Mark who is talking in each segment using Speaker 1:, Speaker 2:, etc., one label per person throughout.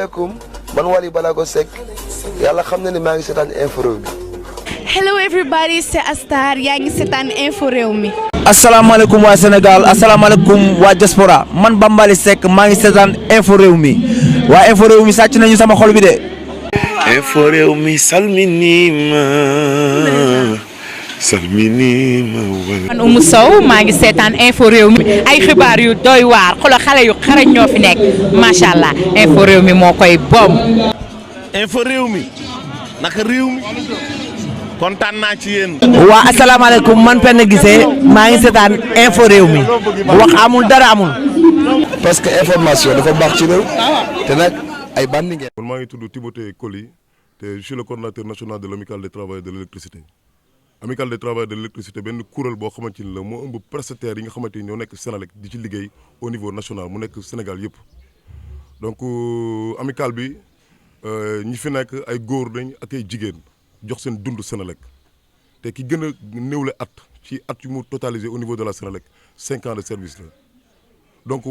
Speaker 1: Assalamualaikum, man Wally Balago Seck yàlla xam na ne maa ngi seetaan info réew mi.
Speaker 2: Hello everybody, c'est Astar yaa ngi seetaan info réew mi.
Speaker 3: asalaamaaleykum waa Sénégal asalaamaaleykum waa diaspora man Bambaly Seck maa ngi seetaan info réew mi waa info réew mi sàcc nañu sama xol bi de.
Speaker 4: info réew mi salminima salminima.
Speaker 5: man Oumou Sow maa ngi seetaan info réew mi ay xibaar yu doy waar xoolal xale yu xarañ ñoo fi nekk macha allah info réew mi moo koy bom.
Speaker 6: info réew mi naka réew mi kontaan naa ci yéen.
Speaker 3: waa asalaamaaleykum man Penda Guissé maa ngi seetaan info réew mi wax amul dara amul.
Speaker 1: parce que information dafa baax ci réew te nag ay bandi ngeen.
Speaker 7: man maa ngi tudd Timothée Coly te je suis le coordonnateur national de l'amicale des travailleurs de l'électricité. amicale des travailleurs de l'électricité benn kuréel boo xamante ni la moo ëmb prestataires yi nga xamante ni ñoo nekk Sénélec di ci liggéey au niveau national mu nekk Sénégal yëpp donc amicale bi ñi fi nekk ay góor lañ ak ay jigéen jox seen dund Sénélec te ki gën a néewle at ci at yu mu totalisé au niveau de la Sénélec 5 ans de service la donc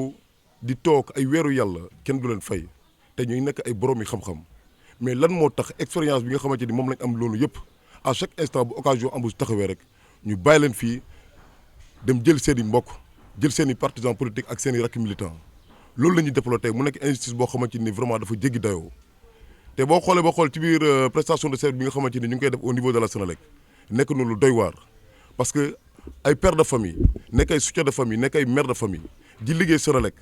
Speaker 7: di toog ay weeru yàlla kenn du leen fay te ñuy nekk ay borom yi xam-xam mais lan moo tax expérience bi nga xamante ni moom lañ am loolu yëpp. à chaque instant bu occasion embauche taxawee rek ñu bàyyi leen fii dem jël seen i mbokk jël seen i partisans politiques ak seen i rakk militants loolu la ñuy développé mu nekk injustice boo xamante ni vraiment dafa jéggi dayoo te boo xoolee ba xool ci biir prestation de service bi nga xamante ni ñu ngi koy def au niveau de la Sénélec nekk na lu doy waar parce que ay père de famille nekk ay soutien de famille nekk ay mère de famille di liggéey Sénélec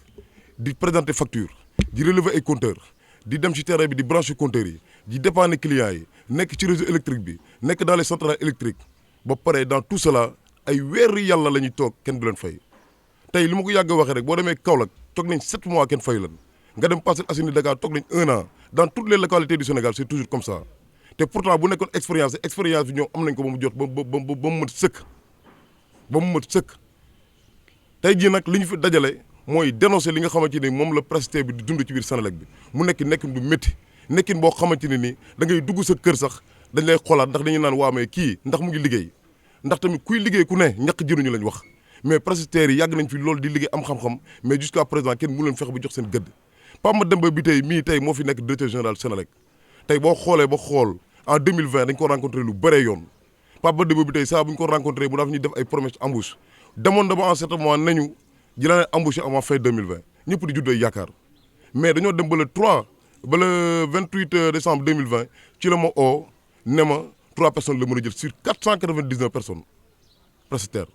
Speaker 7: di présenter facture di relever ay compteurs di dem ci terrain bi di brancher compteurs yi di dépanner clients yi nekk ci réseau électrique bi nekk dans les centrales électriques ba pare dans tout cela ay weeri yàlla la ñuy toog kenn du leen fay tey li ma ko yàgg a waxee rek boo demee Kaolack toog nañ 7 mois kenn fayu leen nga dem Parcelles Assainies Dakar toog nañ 1 an dans toutes les localités du Sénégal c'est toujours comme ça te pourtant bu nekkoon expérience bi ñoom am nañ ko ba mu jot ba mu mët sëkk ba mu mët sëkk tey jii nag li ñu fi dajale mooy dénoncer li nga xamante ni moom la prestataire bi di dund ci biir Sénélec bi mu nekkin du métti nekkin boo xamante ne ni da ngay dugg sa kër sax dañ lay xoolaat ndax dañuy naan waa mais kii ndax mu ngi liggéey ndax tamit kuy liggéey ku ne ñàkk jëruñu lañ wax mais prestataires yi yàgg nañ fi loolu di liggéey am xam-xam mais jusqu'à présent kenn mënu leen fexe ba jox seen gëdd Pape Mademba bi tey moo fi nekk directeur général Sénélec tey boo xoolee ba xool en 2020 dañ ko rencontré lu bëree yoon Pape Mademba bi tey saa bu ñu ko rencontré mu dafa ñuy def ay promesse embauche demoon na ba en certain moment nañu dina leen embauché avant fin 2020 ñëpp di juddoo yaakaar mais dañoo dem ba le 28 décembre 2020 ci la ma oo ne ma 3 personnes la mën a jël sur 499 personnes prestataires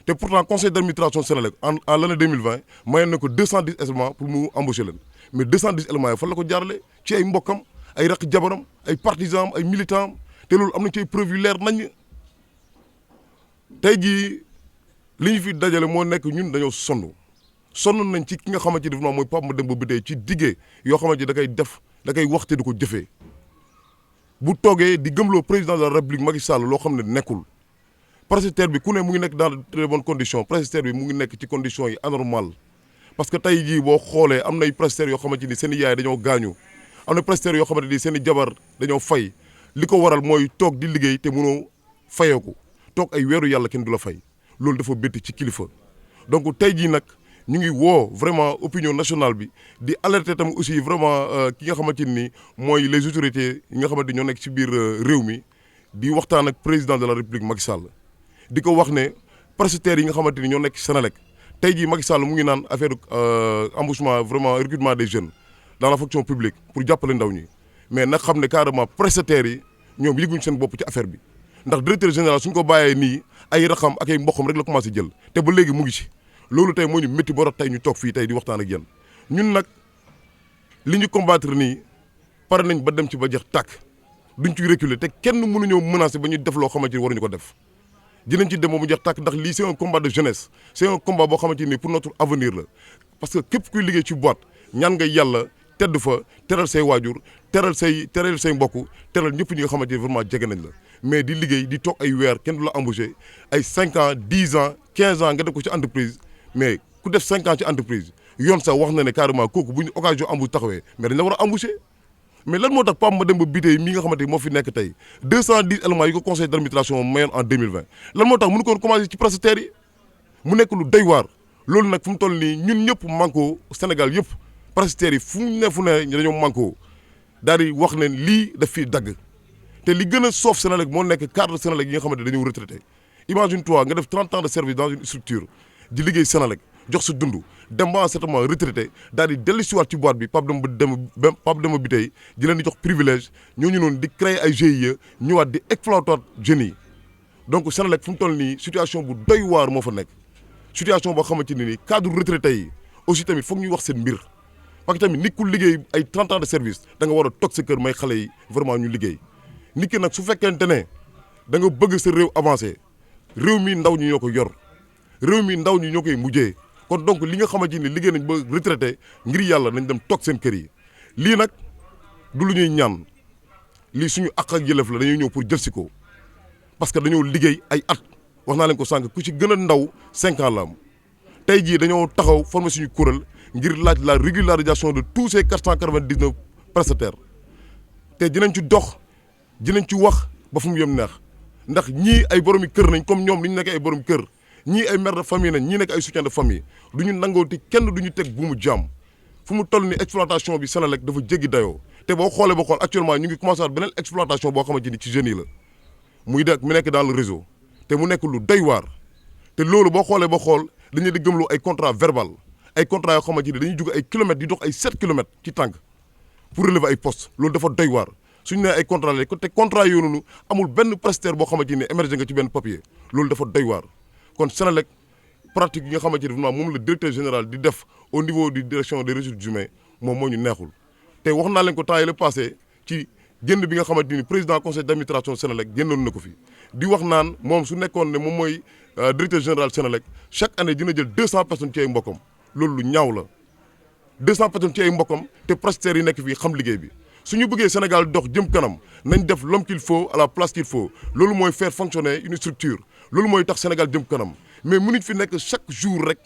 Speaker 7: te pourtant conseil d'administration Sénélec en l'année 2020 mayoon na ko 210 éléments pour mu embaucher leen mais 210 éléments yi fan la ko jaarale ci ay mbokkam ay rakk jabaram ay partisans ay militants te loolu am nañ ci ay preuves yu leer nañ tey jii li ñu fi dajale moo nekk ñun dañoo sonn nañ ci ki nga xamante ni mooy Pape Mademba bi tey ci diggee yoo xamante ni da koy wax te di ko jëfee bu toogee di gëmloo président de la République Macky Sall loo xam ne nekkul prestataire bi ku ne mu ngi nekk dans de très bonnes conditions prestataire bi mu ngi nekk ci conditions yi anormal parce que tey jii boo xoolee am nay prestataires yoo xamante ni seen i yaay dañoo gaañu am na prestataires yoo xamante ni seen i jabar dañoo fay li ko waral mooy toog di liggéey te mënoo fayeeku toog ay weeru yàlla kenn du la fay loolu dafa bétti ci kilifa donc tey jii nag ñu ngi woo vraiment opinion nationale bi di alerter tam aussi vraiment ki nga xamante ni mooy les autorités yi nga xamante ni ñoo nekk ci biir réew mi di waxtaan ak président de la République Macky Sall di ko wax ne prestataires yi nga xamante ni ñoo nekk Sénélec tey jii Macky Sall mu ngi naan affaire embauchement vraiment recrutement des jeunes dans la fonction publique pour jàppale ndaw ñi mais nag xam ne carrément prestataires yi ñoom yëguñ seen bopp ci affaire bi ndax directeur général suñ ko bàyyee nii ay raxam ak ay mboqam rek la commencé jël te ba léegi mu ngi ci loolu tey moo ñu métti ba tey ñu toog fii tey di waxtaan ak yéen ñun nag li ñu combattre nii pare nañ ba dem ci ba jeex tàkk duñ ciy reculer te kenn mënuñoo menacer ba ñu def loo xamante ni waruñu ko def dinañ ci dem ba mu jeex tàkk ndax lii c'est un combat de jeunesse c'est un combat boo xamante ni pour notre avenir la parce que képp kuy liggéey ci boîte ñaan nga yàlla tedd fa teral say waajur teral say mbokk teral ñëpp ñi nga xamante ni vraiment jege nañ la mais di liggéey di toog ay weer kenn du la embauché ay 5 ans 10 ans 15 ans nga def ko ci entreprise mais ku def 5 ans ci entreprise yoon sax wax na ne carrément kooku bu ñu occasion embauche taxawee mais dañ la war a embaucher mais lan moo tax Pape Mademba bi tey mi nga xamante ni moo fi nekk tey 210 éléments yi ko conseil d'administration mayoon en 2020 lan moo tax mënu ko woon commencé ci prestataires yi mu nekk lu doy waar loolu nag fu mu toll nii ñun ñëpp manko Sénégal yëpp prestataires yi fu ne dañoo manko daal di wax ne lii daf fiy dagg te li gën a soof Senelec moo nekk cadre Senelec yi nga xamante ne dañoo retraité imagine toi nga def 30 ans de service dans une structure di liggéey Senelec jox sa dund dem ba en certain moment retraité daal di dellu siwaat ci boîte bi Pape Demba Bitèye di leen di jox privilège ñooñu noonu di créer ay GIE ñëwaat di exploiter jeunes yi donc Senelec fu mu toll nii situation bu doy waar moo fa nekk situation boo xamante ne nii cadre retraité yi aussi tamit foog ñuy wax seen mbir parce que tamit nit ku liggéey ay 30 ans de service da nga war a toog sa kër may xale yi vraiment ñu liggéey nit ki nag su fekkente ne da nga bëgg sa réew avancé réew mi ndaw ñi ñoo ko yor réew mi ndaw ñi ñoo koy mujjee kon donc li nga xamante ni liggéey nañ ba retraité ngir yàlla nañ dem toog seen kër yi lii nag du lu ñuy ñaan lii suñu àq ak yëlëf la dañuy ñëw pour jël si ko parce que dañoo liggéey ay at wax naa leen ko sànq ku ci gën a ndaw 5 ans la am tey jii dañoo taxaw former suñu kuréel ngir laaj la régularisation de tous ces 499 prestataires te dinañ ci dox dinañ ci wax ba fu mu yem neex ndax ñii ay boromi kër nañ comme ñoom li ñu nekk ay boromi kër ñii ay mère de famille nañ ñii nekk ay soutien de famille du ñu nangooti kenn du ñu teg bu mu jaam fu mu toll ni exploitation bi Senelec dafa jéggi dayoo te boo xoolee ba xool actuellement ñu ngi commencé waat beneen exploitation boo xamante ni ci jeunes yi la muy dëkk mu nekk dans le réseau te mu nekk lu doy waar te loolu boo xoolee ba xool dañu di gëmloo ay contrat verbal ay contrat yoo xamante ni dañuy jóge ay kilomètres di dox ay 7 kilomètres ci tànk pour relever ay postes loolu dafa doy waar suñu nee ay contrat la te contrat yooyu noonu amul benn prestataire boo xamante ni émergé nga ci benn papier loolu dafa doy waar kon Senelec pratique yi nga xamante ni vraiment moom la directeur général di def au niveau du direction des ressources humaines moom moo ñu neexul te wax naa leen ko temps yii la passé ci génn bi nga xamante ni président conseil d'administration Senelec génnoon na ko fi di wax naan moom su nekkoon ne moom mooy directeur général Senelec chaque année dina jël 200 personnes ci ay mbokkam loolu lu ñaaw la 200 personnes ci ay mbokkam te prestataires yi nekk fii xam liggéey bi su ñu bëggee Sénégal dox jëm kanam nañ def l'homme qu'il faut à la place qu'il faut loolu mooy faire fonctionner une structure loolu mooy tax Sénégal jëm kanam mais mënuñ fi nekk chaque jour rek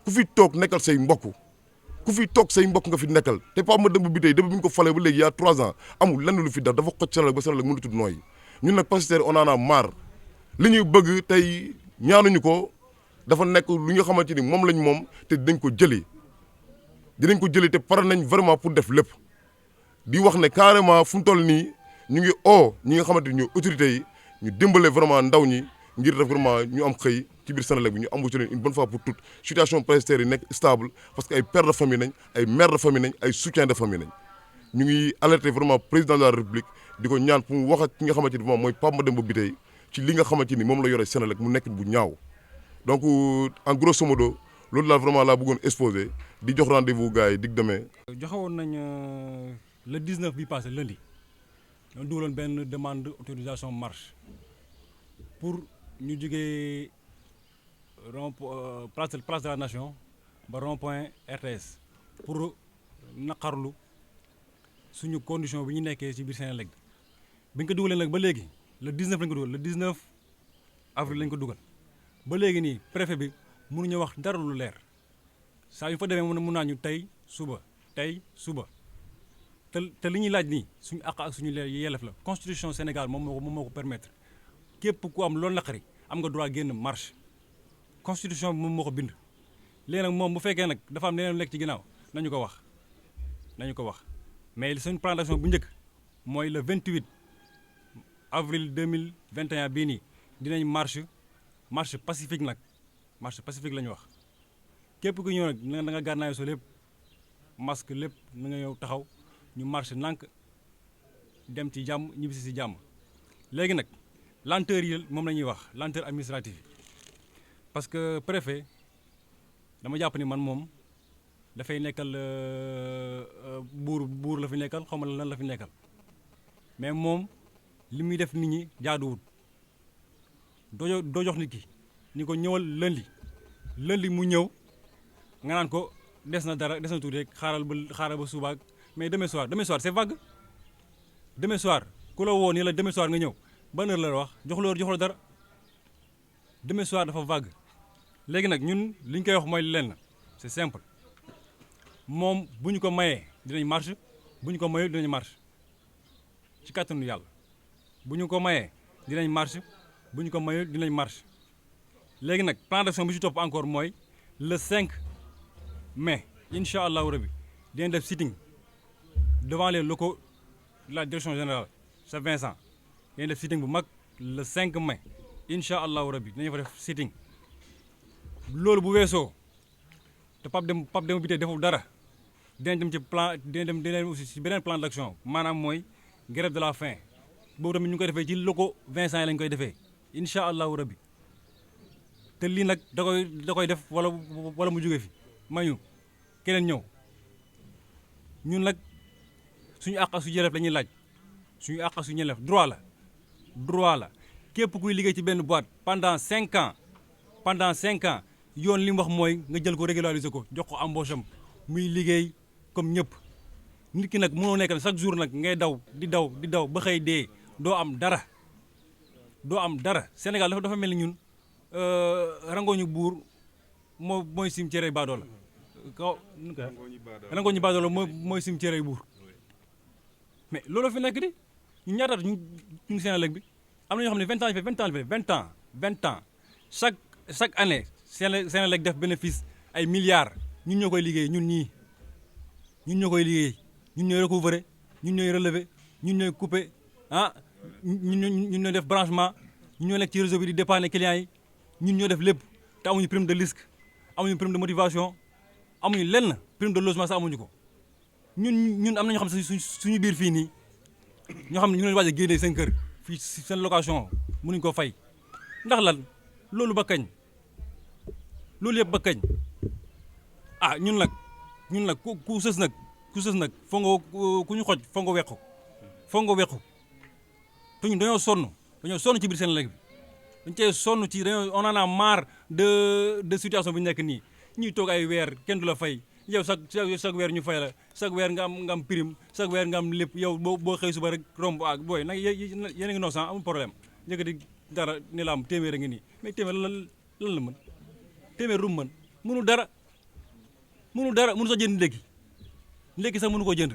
Speaker 7: ku fi toog nekkal say mbokk ku fi toog say mbokk nga fi nekkal te Pape Demba Bitèye depuis bi ñu ko falee ba léegi y a 3 ans amul lenn lu fi def dafa xoj Senelec ba Senelec mënatul nooy ñun nag prestataires on en a marre li ñuy bëgg tey ñaanuñu ko dafa nekk lu nga xamante ni moom lañ moom te dinañ ko jëli te pare nañ vraiment pour def lépp di wax ne carrément fu mu toll nii ñu ngi ñi nga xamante ni ñoo autorités yi ñu dimbale vraiment ndaw ñi ngir def vraiment ñu am xëy ci biir Senelec bi ñu embauché leen une bonne fois pour toutes situation prestataires yi nekk stable parce que ay pères de famille nañ ay mères de famille nañ ay soutiens de famille nañ ñu ngi alerter vraiment président de la République di ko ñaan pour mu wax ak ki nga xamante ni moom mooy Pape Demba Bitèye ci li nga xamante ni moom la yore Senelec mu nekk bu ñaaw donc en grosso modo loolu laa vraiment laa bëggoon exposé di jox rendez-vous gars yi dig demee.
Speaker 8: joxe woon nañ le 19 bi passé lundi ñoo dugaloon benn demande autorisation marche pour ñu jógee place de la nation ba rond-point RTS pour naqarlu suñu condition bi ñu nekkee ci biir Senelec bi ñu ko dugalee nag ba léegi le 19 lañ ko dugal le 19 avril lañ ko dugal ba léegi nii préfet bi mënuñu wax dara lu leer saa yu fa demee mun naa ñu tey suba te li ñuy laaj nii suñu àq ak suñu yelleef la constitution Sénégal moom moo ko permettre képp ku am loolu naqari am nga droit génn marche constitution bi moom moo ko bind. léegi nag moom bu fekkee nag dafa am leneen lekk ci ginnaaw nañu ko wax mais suñu plan d'action bu njëkk mooy le 28 avril 2021 bii nii dinañ marche pacifique nag marche pacifique la ñu wax képp ku ñëw nag na nga gànnaayoo sa lépp masque lépp na nga ñëw taxaw ñu marche nànk dem ci jàmm ñibbisi si jàmm. léegi nag lenteur yi moom la ñuy wax lenteur administrative parce que préfet dama jàpp ni man moom dafay nekkal buur la fi nekkal xaw ma lan la fi nekkal mais moom li muy def nit ñi jaaduwul doo jox nit ki ni ko ñëwal lundi mu ñëw nga naan ko des na tuuti rek xaaral ba suba mais demain soir c'est vague demain soir ku la woo nii la demain soir nga ñëw ban heure la wax jox la dara demain soir dafa vague léegi nag ñun li ñu koy wax mooy lenn c'est simple moom bu ñu ko mayee dinañ marche bu ñu ko mayee dinañ marche ci kàttanu yàlla bu ñu ko mayee dinañ marche bu ñu ko mayee dinañ marche léegi nag plan d'action bi ci topp encore mooy le 5 mai incha allahu rabi dinañ def sitting devant les locaux de la direction générale c'est Vincent dinañ def sitting bu mag le 5 mai incha allahu rabbi dinañ fa def sitting loolu bu weesoo te Pape Demba bi tey deful dara dinañ dem ci plan dinañ dem aussi ci beneen plan d'action maanaam mooy grève de la faim boobu tamit ñu ngi koy defee ci locaux Vincent yi lañ koy defee incha allahu rabbi te lii nag da koy def wala mu jóge fi mayu keneen ñëw ñun nag suñu àq ak suñu yelleef la ñuy laaj suñu àq ak suñu yelleef droit la képp kuy liggéey ci benn boîte pendant 5 ans yoon li mu wax mooy nga jël ko régulariser ko jox ko embauche am muy liggéey comme ñëpp nit ki nag mënoo nekk chaque jour nag ngay daw di daw ba xëy dee doo am dara Sénégal dafa mel ni ñun rangooñu buur mooy cimetière baadoola rangooñu baadoola mooy cimetière buur mais loolu fi nekk di ñu ñaataat ñu ngi Senelec bi am na ñoo xam ne 20 ans chaque année Senelec def bénéfice ay milliards ñun ñoo koy liggéey ñun ñooy recouvrer ñun ñooy relever ñun ñooy couper ñun ñooy def branchement ñun ñoo nekk ci réseau bi di dépanner clients yi ñun ñoo def lépp te amuñu prime de risque amuñu prime de motivation amuñu lenn prime de logement sax amuñu ko ñun am na ñoo xam ne suñu biir fii nii ñoo xam ne ñu leen waaj a génnee seen kër fii seen location mënuñ ko fay ndax lan loolu ba kañ loolu yëpp ba kañ ñun nag ku sës nag foo nga ku ñu xoj foo nga wequ te ñun dañoo sonn ci biir Senelec bi dañ cee sonn ci on en a marre de situation bi ñu nekk nii ñuy toog ay weer kenn du la fay yow chaque weer ñu fay la chaque weer nga am prime chaque weer nga am lépp yow boo xëy suba rek romb booy nag yéen a ngi noos amul problème yëkkati dara ni la am téeméer a ngi nii mais téeméer lan la mën téeméer ru mu mën mënul dara mënu sax jënd ndékki sax mënu koo jënd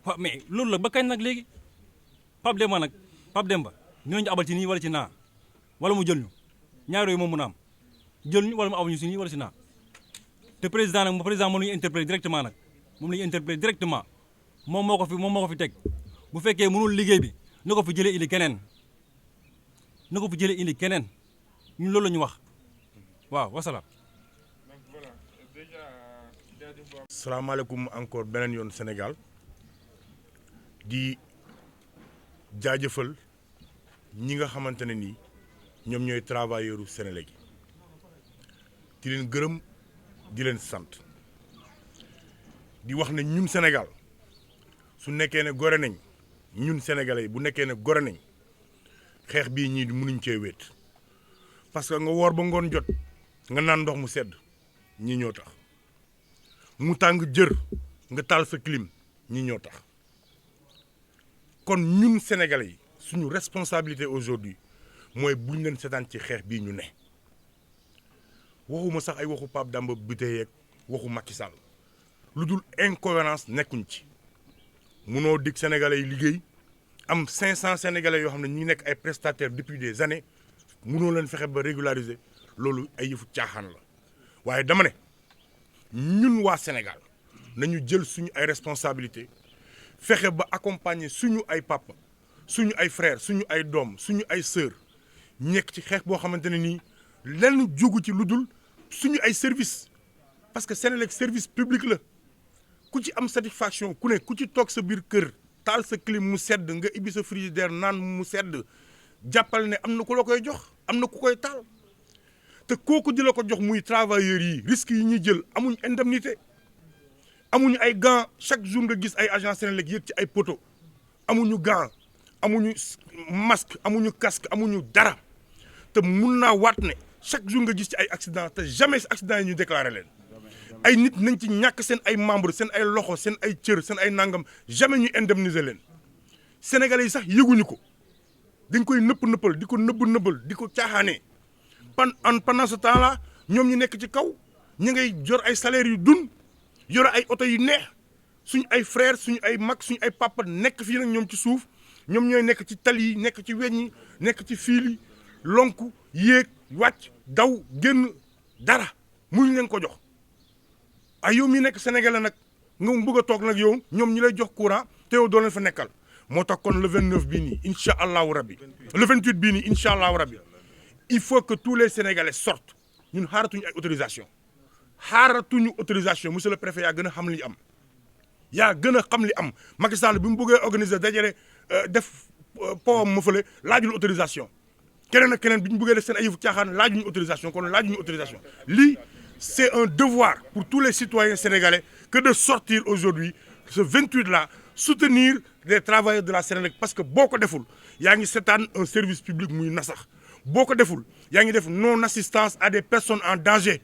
Speaker 8: waaw mais loolu la ba kañ nag léegi Pape Demba ñooñu abal ci nii wala ci naa wala mu jël ñu ñaar yooyu moom mën a am jël ñu wala mu abal ñu si nii wala si naa te président moom la ñuy interpellé directement nag moom moo ko fi teg bu fekkee mënul liggéey bi na ko fi jëlee indi keneen ñun loolu la ñu wax waaw wasalaam.
Speaker 9: salaamaaleykum encore beneen yoon Sénégal di jaajëfal ñi nga xamante ne nii ñoom ñooy travailleurs u Senelec yi di leen gërëm di leen sant di wax ne ñun Sénégal su nekkee ne gore nañ ñun sénégalais yi bu nekkee ne gore nañ xeex bii ñii mënuñ cee wéet parce que nga woor ba ngoon jot nga naan ndox mu sedd ñii ñoo tax mu tàng jër nga taal sa clim ñii ñoo tax kon ñun sénégalais yi suñu responsabilité aujourd'hui mooy buñ leen seetaan ci xeex bii ñu ne waxuma sax ay waxu Pape Demba Bitèye yeeg waxu Macky Sall lu dul incohérence nekkuñ ci munoo dig sénégalais yi liggéey am 500 sénégalais yoo xam ne ñu nekk ay prestataires depuis des années munoo leen fexe ba régulariser loolu ay yëfu caaxaan la waaye dama ne ñun waa Sénégal nañu jël suñu ay responsabilités fexe ba accompagner suñu ay papa suñu ay frères suñu ay doom suñu ay sœurs nekk ci xeex boo xamante ne nii lenn jógu ci lu dul suñu ay service parce que Senelec service public la ku ci am satisfaction ku ne ku ci toog sa biir kër taal sa clim mu sedd nga ibbi sa frigidaire naan mu sedd jàppal ne am na ku la koy jox am na ku koy taal te kooku di la ko jox muy travailleurs yi risques yi ñuy jël amuñ indemnité amuñu ay gants chaque jour nga gis ay agents Senelec yëg ci ay poteaux amuñu gants amuñu masque amuñu casque amuñu dara te mun naa waat ne chaque jour nga gis ci ay accident te jamais accident yi ñu déclaré leen ay nit nañ ci ñàkk seen ay membres seen ay loxo seen ay cër seen ay nangam jamais ñu indemniser leen sénégalais yi sax yëguñu ko dañ koy nëppal di ko nëbbal di ko caaxaanee pendant ce temps là ñoom ñu nekk ci kaw ñu ngay jor ay salaires yu dun yore ay oto yu neex suñu ay frères suñu ay mag suñu ay papa nekk fii nag ñoom ci suuf ñoom ñooy nekk ci tali yi nekk ci weñ yi nekk ci fiil yi lonku yéeg wàcc daw génn dara muñ leen ko jox ay yow mi nekk sénégalais nag nga bëgg a toog nag yow ñoom ñi lay jox courant te yow doo leen fa nekkal moo tax kon le 29 bii nii incha allahu rabbi le 28 bii nii incha allahu rabbi il faut que tous les sénégalais sortent ñun xaaratuñu ay autorisation monsieur le préfet yaa gën a xam li am yaa gën a xam li am Macky Sall bi mu bëggee organiser dajale def powam ma fële laajul autorisation keneen ak keneen bi ñu bëggee def seen ay yëfu caaxaan laajuñu autorisation kon laajuñu autorisation lii c'est un devoir pour tous les citoyens sénégalais que de sortir aujourd'hui ce 28 là soutenir les travailleurs de la Sénélec parce que boo ko deful yaa ngi seetaan un service public muy nasax boo ko deful yaa ngi def non assistance à des personnes en danger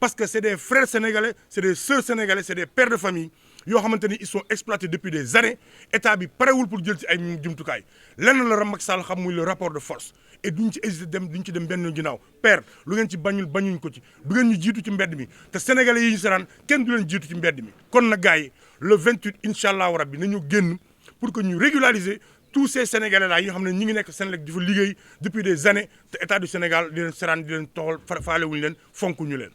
Speaker 9: parce que c'est des frères sénégalais c'est des sœurs sénégalais c'est des pères de famille yoo xamante ni ils sont exploités depuis des années état bi parewul pour jël ci ay jumtukaay lenn la Macky Sall xam muy le rapport de force et duñ ci hésité duñ ci dem benn ginnaaw père lu ngeen ci bañuñ ko ci du ngeen ñu jiitu ci mbedd mi te sénégalais yi ñu seraan kenn du leen jiitu ci mbedd mi kon na gars yi le 28 incha allahu rabbi nañu génn pour que ñu régulariser tous ces sénégalais là yi nga xam ne ñi ngi nekk Sénélec di fa liggéey depuis des années te état du Sénégal di leen seraan di leen toxal faalewuñu leen fonkuñu leen